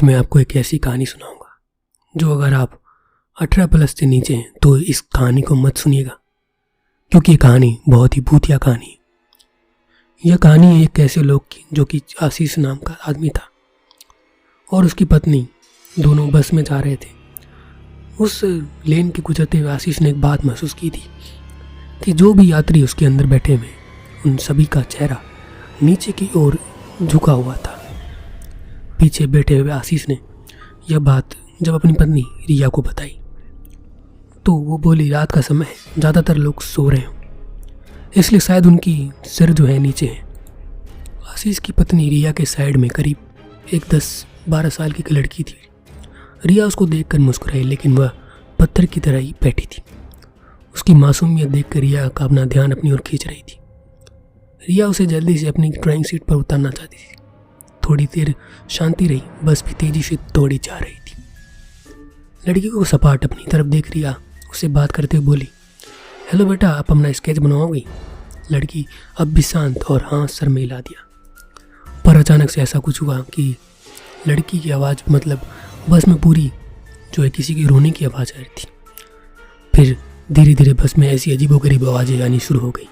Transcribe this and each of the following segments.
मैं आपको एक ऐसी कहानी सुनाऊंगा जो अगर आप 18+ से नीचे हैं तो इस कहानी को मत सुनिएगा, क्योंकि ये कहानी बहुत ही भूतिया कहानी है। यह कहानी एक ऐसे लोग की जो कि आशीष नाम का आदमी था और उसकी पत्नी, दोनों बस में जा रहे थे। उस लेन के गुजरते हुए आशीष ने एक बात महसूस की थी कि जो भी यात्री उसके अंदर बैठे हुए उन सभी का चेहरा नीचे की ओर झुका हुआ था। पीछे बैठे हुए आशीष ने यह बात जब अपनी पत्नी रिया को बताई तो वो बोली, रात का समय है, ज़्यादातर लोग सो रहे हों, इसलिए शायद उनकी सिर जो है नीचे है। आशीष की पत्नी रिया के साइड में करीब एक 10-12 साल की लड़की थी। रिया उसको देखकर मुस्कुराई, लेकिन वह पत्थर की तरह ही बैठी थी। उसकी मासूमियत देखकर रिया का अपना ध्यान अपनी ओर खींच रही थी। रिया उसे जल्दी से अपनी ड्राइंग सीट पर उतारना चाहती थी। थोड़ी देर शांति रही, बस भी तेजी से दौड़ी जा रही थी। लड़की को सपाट अपनी तरफ देख रिया उससे बात करते हुए बोली, हेलो बेटा, आप अपना स्केच बनवाओगी? लड़की अब भी शांत और हाँ सर में हिला दिया। पर अचानक से ऐसा कुछ हुआ कि लड़की की आवाज़, मतलब बस में पूरी जो है किसी की रोने की आवाज़ आ रही थी। फिर धीरे धीरे बस में ऐसी अजीबोगरीब आवाज़ें आनी शुरू हो गई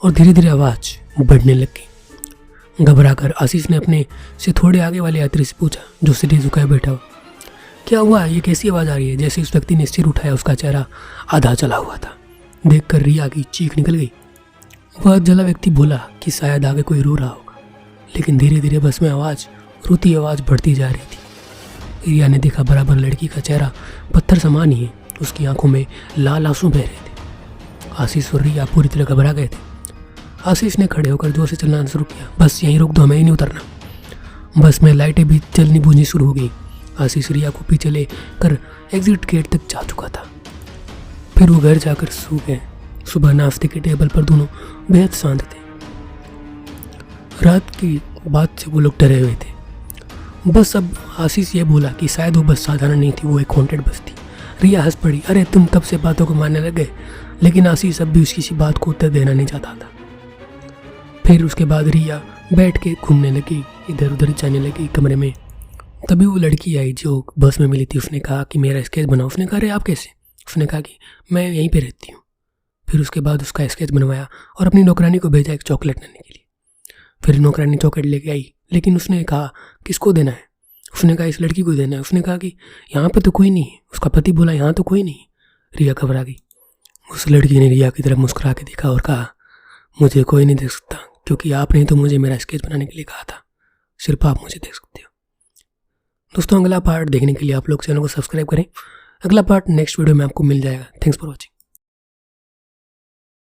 और धीरे धीरे आवाज़ बढ़ने लग गई। घबरा कर आशीष ने अपने से थोड़े आगे वाले यात्री से पूछा, जो सिर झुकाए बैठा हो, क्या हुआ? ये कैसी आवाज़ आ रही है? जैसे उस व्यक्ति ने सिर उठाया, उसका चेहरा आधा जला हुआ था। देखकर रिया की चीख निकल गई। वह जला व्यक्ति बोला कि शायद आगे कोई रो रहा होगा, लेकिन धीरे धीरे बस में रोती आवाज़ बढ़ती जा रही थी। रिया ने देखा बराबर लड़की का चेहरा पत्थर समान ही है, उसकी आंखों में लाल आंसू बह रहे थे। आशीष और रिया पूरी तरह घबरा गए थे। आशीष ने खड़े होकर जोर से चलना शुरू किया, बस यहीं रोक दो, हमें ही नहीं उतरना। बस में लाइटें भी जलनी बुझनी शुरू हो गई। आशीष रिया को पीछे ले कर एग्जिट गेट तक जा चुका था। फिर वो घर जाकर सो गए। सुबह नाश्ते के टेबल पर दोनों बेहद शांत थे। रात की बात से वो लोग डरे हुए थे। बस अब आशीष ये बोला कि शायद वो बस साधारण नहीं थी, वो एक हॉन्टेड बस थी। रिया हंस पड़ी, अरे तुम कब से बातों को मानने लग गए? लेकिन आशीष अब भी उसकी किसी बात को उत्तर देना नहीं चाहता था। फिर उसके बाद रिया बैठ के घूमने लगी, इधर उधर जाने लगी कमरे में। तभी वो लड़की आई जो बस में मिली थी। उसने कहा कि मेरा स्केच बनाओ। उसने कहा, अरे आप कैसे? उसने कहा कि मैं यहीं पे रहती हूँ। फिर उसके बाद उसका स्केच बनवाया और अपनी नौकरानी को भेजा एक चॉकलेट लाने के लिए। फिर नौकरानी चॉकलेट लेके आई, लेकिन उसने कहा किसको देना है? उसने कहा इस लड़की को देना है। उसने कहा कि यहाँ पे तो कोई नहीं है। उसका पति बोला यहाँ तो कोई नहीं। रिया घबरा गई। उस लड़की ने रिया की तरफ मुस्कुरा के देखा और कहा, मुझे कोई नहीं देख सकता, क्योंकि आपने तो मुझे मेरा स्केच बनाने के लिए कहा था। सिर्फ आप मुझे देख सकते हो। दोस्तों, अगला पार्ट देखने के लिए आप लोग चैनल को सब्सक्राइब करें। अगला पार्ट नेक्स्ट वीडियो में आपको मिल जाएगा। Thanks for watching.